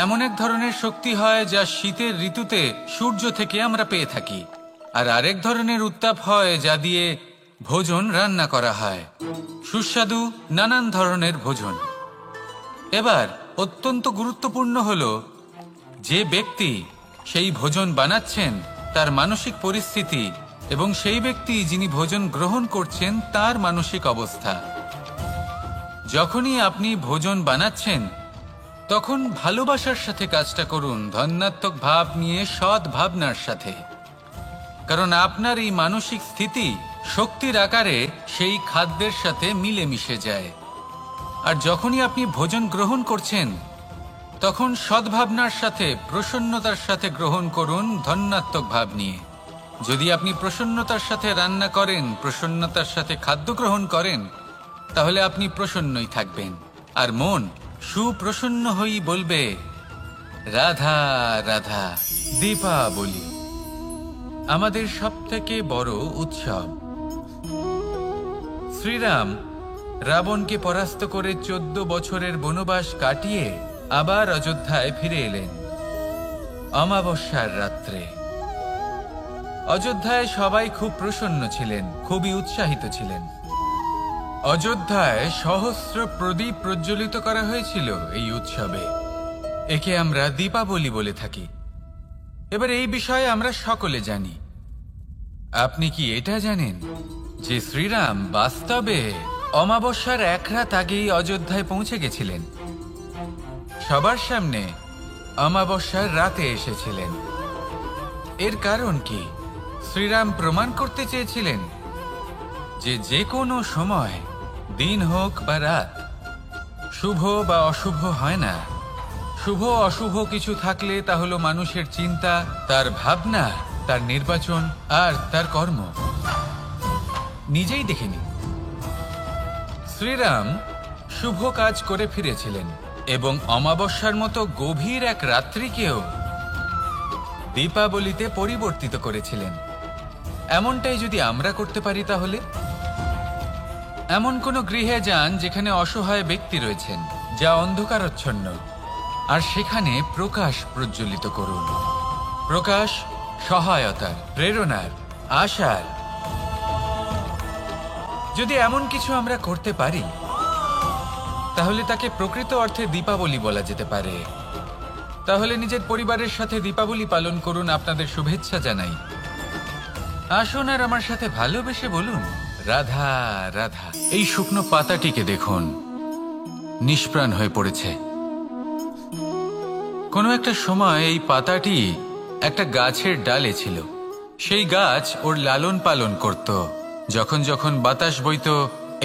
এমন এক ধরনের শক্তি হয় যা শীতের ঋতুতে সূর্য থেকে আমরা পেয়ে থাকি, আর আরেক ধরনের উত্তাপ হয় যা দিয়ে ভোজন রান্না করা হয়, সুস্বাদু নানান ধরনের ভোজন। এবার অত্যন্ত গুরুত্বপূর্ণ হলো যে ব্যক্তি সেই ভোজন বানাচ্ছেন তার মানসিক পরিস্থিতি এবং সেই ব্যক্তি যিনি ভোজন গ্রহণ করছেন তার মানসিক অবস্থা। যখনই আপনি ভোজন বানাচ্ছেন তখন ভালোবাসার সাথে কাজটা করুন, ধন্যাত্মক ভাব নিয়ে, সৎ ভাবনার সাথে। কারণ আপনার এই মানসিক স্থিতি শক্তির আকারে সেই খাদ্যের সাথে মিলেমিশে যায়। আর যখনই আপনি ভোজন গ্রহণ করছেন তখন সদ্ভাবনার সাথে, প্রসন্নতার সাথে গ্রহণ করুন, ধন্যাত্মক ভাব নিয়ে। যদি আপনি প্রসন্নতার সাথে রান্না করেন, প্রসন্নতার সাথে খাদ্য গ্রহণ করেন, তাহলে আপনি প্রসন্নই থাকবেন। আর মন সুপ্রসন্ন হয়েই বলবে, রাধা রাধা। দীপাবলি আমাদের সবথেকে বড় উৎসব। শ্রীরাম রাবণকে পরাস্ত করে 14 বছরের বনবাস কাটিয়ে আবার অযোধ্যায় ফিরে এলেন অমাবস্যার রাত্রে। অযোধ্যায় সবাই খুব প্রসন্ন ছিলেন, খুবই উৎসাহিত ছিলেন। অযোধ্যায় সহস্র প্রদীপ প্রজ্বলিত করা হয়েছিল এই উৎসবে। একে আমরা দীপাবলি বলে থাকি। এবার এই বিষয়ে আমরা সকলে জানি। আপনি কি এটা জানেন যে শ্রীরাম বাস্তবে অমাবস্যার এক রাত আগেই অযোধ্যায় পৌঁছে গেছিলেন? সবার সামনে অমাবস্যার রাতে এসেছিলেন। এর কারণ কি? শ্রীরাম প্রমাণ করতে চেয়েছিলেন যে যে কোনো সময়, দিন হোক বা রাত, শুভ বা অশুভ হয় না। শুভ অশুভ কিছু থাকলে তা হলো মানুষের চিন্তা, তার ভাবনা, তার নির্বাচন আর তার কর্ম। নিজেই দেখে নিন, শ্রীরাম শুভ কাজ করে ফিরেছিলেন এবং অমাবস্যার মতো গভীর এক রাত্রিকেও দীপাবলিতে পরিবর্তিত করেছিলেন। এমনটাই যদি আমরা করতে পারি, তাহলে এমন কোন গৃহে যান যেখানে অসহায় ব্যক্তি রয়েছেন, যা অন্ধকারাচ্ছন্ন, আর সেখানে প্রকাশ প্রজ্বলিত করুন। প্রকাশ সহায়তার, প্রেরণার, আশার। যদি এমন কিছু আমরা করতে পারি, তাহলে তাকে প্রকৃত অর্থে দীপাবলি বলা যেতে পারে। তাহলে নিজের পরিবারের সাথে দীপাবলি পালন করুন। আপনাদের শুভেচ্ছা জানাই। আসুন আর আমার সাথে ভালোবেসে বলুন, রাধা রাধা। এই শুকনো পাতাটিকে দেখুন, নিষ্প্রাণ হয়ে পড়েছে। কোনো একটা সময় এই পাতাটি একটা গাছের ডালে ছিল। সেই গাছ ওর লালন পালন করত। যখন যখন বাতাস বইত,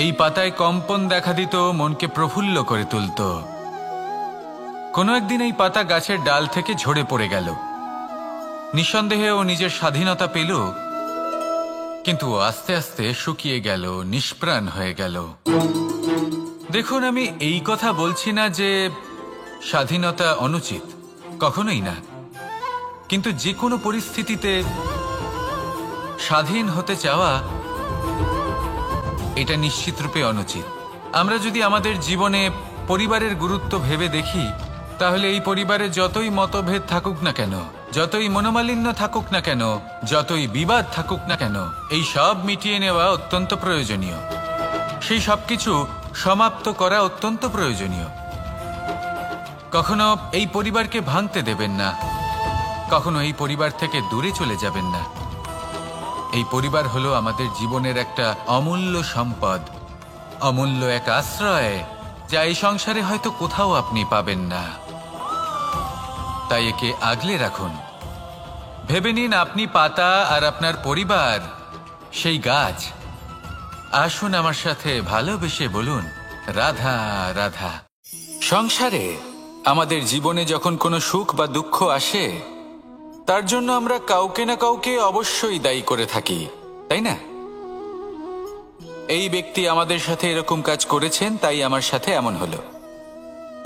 এই পাতায় কম্পন দেখা দিত, মনকে প্রফুল্ল করে তুলত। কোনো একদিন এই পাতা গাছের ডাল থেকে ঝরে পড়ে গেল। নিঃসন্দেহে ও নিজের স্বাধীনতা পেল, কিন্তু আস্তে আস্তে শুকিয়ে গেল, নিষ্প্রাণ হয়ে গেল। দেখুন, আমি এই কথা বলছি না যে স্বাধীনতা অনুচিত, কখনোই না। কিন্তু যে কোনো পরিস্থিতিতে স্বাধীন হতে চাওয়া, এটা নিশ্চিতরূপে অনুচিত। আমরা যদি আমাদের জীবনে পরিবারের গুরুত্ব ভেবে দেখি, তাহলে এই পরিবারে যতই মতভেদ থাকুক না কেন, যতই মনোমালিন্য থাকুক না কেন, যতই বিবাদ থাকুক না কেন, এই সব মিটিয়ে নেওয়া অত্যন্ত প্রয়োজনীয়। সেই সবকিছু সমাপ্ত করা অত্যন্ত প্রয়োজনীয়। কখনো এই পরিবারকে ভাঙতে দেবেন না, কখনো এই পরিবার থেকে দূরে চলে যাবেন না। এই পরিবার হলো আমাদের জীবনের একটা অমূল্য সম্পদ, অমূল্য এক আশ্রয়, যা এই সংসারে হয়তো কোথাও আপনি পাবেন না। তাই একে আগলে রাখুন। ভেবে নিন, আপনি পাতা আর আপনার পরিবার সেই গাছ। আসুন আমার সাথে ভালোবেসে বলুন, রাধা রাধা। সংসারে আমাদের জীবনে যখন কোনো সুখ বা দুঃখ আসে, তার জন্য আমরা কাউকে না কাউকে অবশ্যই দায়ী করে থাকি, তাই না? এই ব্যক্তি আমাদের সাথে এরকম কাজ করেছেন, তাই আমার সাথে এমন হলো।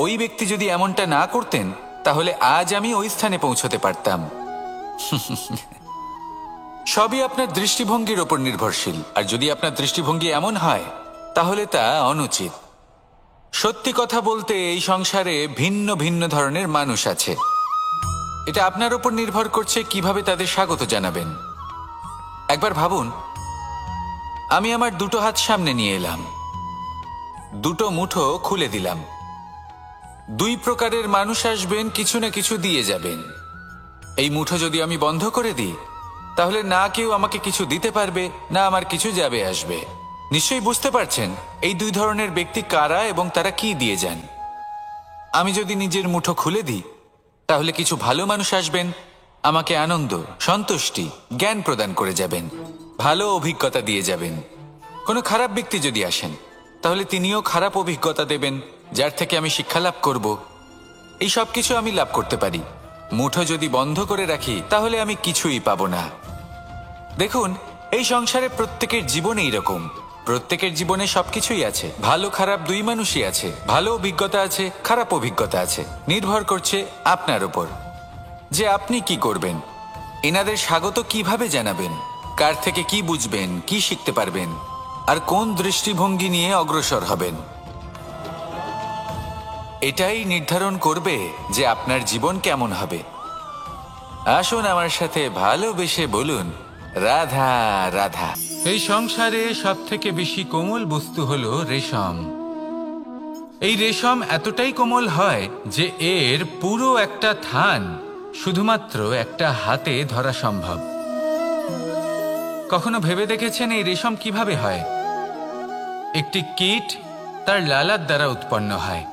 ওই ব্যক্তি যদি এমনটা না করতেন, তাহলে আজ আমি ওই স্থানে পৌঁছতে পারতাম। সবই আপনার দৃষ্টিভঙ্গির ওপর নির্ভরশীল। আর যদি আপনার দৃষ্টিভঙ্গি এমন হয়, তাহলে তা অনুচিত। সত্যি কথা বলতে, এই সংসারে ভিন্ন ভিন্ন ধরনের মানুষ আছে। এটা আপনার ওপর নির্ভর করছে কিভাবে তাদের স্বাগত জানাবেন। একবার ভাবুন, আমি আমার দুটো হাত সামনে নিয়ে এলাম, দুটো মুঠো খুলে দিলাম। দুই প্রকারের মানুষ আসবেন, কিছু না কিছু দিয়ে যাবেন। এই মুঠো যদি আমি বন্ধ করে দিই, তাহলে না কেউ আমাকে কিছু দিতে পারবে, না আমার কিছু যাবে আসবে। নিশ্চয়ই বুঝতে পারছেন এই দুই ধরনের ব্যক্তি কারা এবং তারা কি দিয়ে যান। আমি যদি নিজের মুঠো খুলে দিই, তাহলে কিছু ভালো মানুষ আসবেন, আমাকে আনন্দ, সন্তুষ্টি, জ্ঞান প্রদান করে যাবেন, ভালো অভিজ্ঞতা দিয়ে যাবেন। কোনো খারাপ ব্যক্তি যদি আসেন, তাহলে তিনিও খারাপ অভিজ্ঞতা দেবেন, যার থেকে আমি শিক্ষা লাভ করব। এই সব কিছু আমি লাভ করতে পারি। মুঠো যদি বন্ধ করে রাখি, তাহলে আমি কিছুই পাবো না। দেখুন, এই সংসারে প্রত্যেকের জীবনে এরকম। প্রত্যেকের জীবনে সবকিছুই আছে, ভালো খারাপ দুই মানুষই আছে। ভালো অভিজ্ঞতা আছে, খারাপ অভিজ্ঞতা আছে। নির্ভর করছে আপনার উপর যে আপনি কি করবেন। এনাদের স্বাগত কিভাবে জানাবেন, কার থেকে কি বুঝবেন, কি শিখতে পারবেন, আর কোন দৃষ্টিভঙ্গি নিয়ে অগ্রসর হবেন। এটাই নির্ধারণ করবে যে আপনার জীবন কেমন হবে। আসুন আমার সাথে ভালোবেসে বলুন, রাধা রাধা। এই সংসারে সব থেকে বেশি কোমল বস্তু হলো রেশম। এই রেশম এতটাই কোমল হয় যে এর পুরো একটা থান শুধুমাত্র একটা হাতে ধরা সম্ভব। কখনো ভেবে দেখেছেন এই রেশম কিভাবে হয়? একটি কীট তার লালার দ্বারা উৎপন্ন হয়।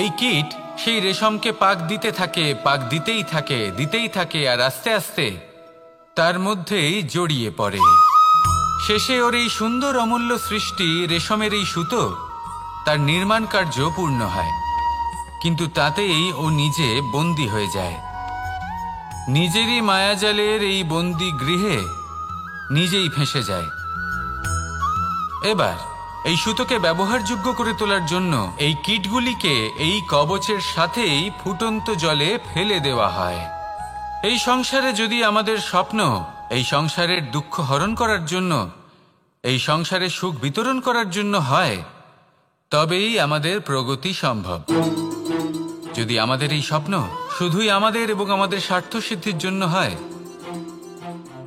এই কীট সেই রেশমকে পাক দিতে থাকে, পাক দিতেই থাকে, আর আস্তে আস্তে তার মধ্যেই জড়িয়ে পড়ে। শেষে ওর এই সুন্দর অমূল্য সৃষ্টি রেশমের এই সুতো, তার নির্মাণ কার্য পূর্ণ হয়। কিন্তু তাতেই ও নিজে বন্দী হয়ে যায়। নিজেরই মায়াজালের এই বন্দী গৃহে নিজেই ফেঁসে যায়। এবার এই সুতোকে ব্যবহারযোগ্য করে তোলার জন্য এই কীটগুলিকে এই কবচের সাথেই ফুটন্ত জলে ফেলে দেওয়া হয়। এই সংসারে যদি আমাদের স্বপ্ন এই সংসারের দুঃখ হরণ করার জন্য, এই সংসারে সুখ বিতরণ করার জন্য হয়, তবেই আমাদের প্রগতি সম্ভব। যদি আমাদের এই স্বপ্ন শুধুই আমাদের এবং আমাদের স্বার্থ সিদ্ধির জন্য হয়,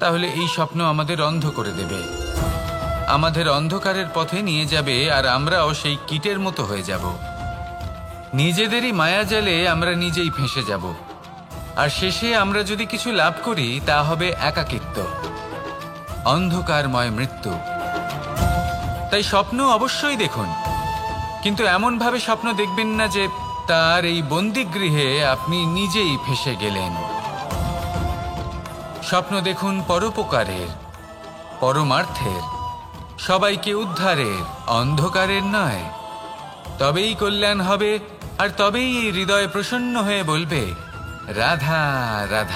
তাহলে এই স্বপ্ন আমাদের অন্ধ করে দেবে, আমাদের অন্ধকারের পথে নিয়ে যাবে, আর আমরাও সেই কীটের মতো হয়ে যাব। নিজেদেরই মায়াজালে আমরা নিজেই ফেঁসে যাব, আর শেষে আমরা যদি কিছু লাভ করি তা হবে একাকিত্ব, অন্ধকারময় মৃত্যু। তাই স্বপ্ন অবশ্যই দেখুন, কিন্তু এমনভাবে স্বপ্ন দেখবেন না যে তার এই বন্দিগৃহে আপনি নিজেই ফেঁসে গেলেন। স্বপ্ন দেখুন পরোপকারের, পরমার্থের, সবাইকে উদ্ধারের, অন্ধকারের নয়। তবেই কল্যাণ হবে, আর তবেই এই হৃদয় প্রসন্ন হয়ে বলবে, রাধা রাধা।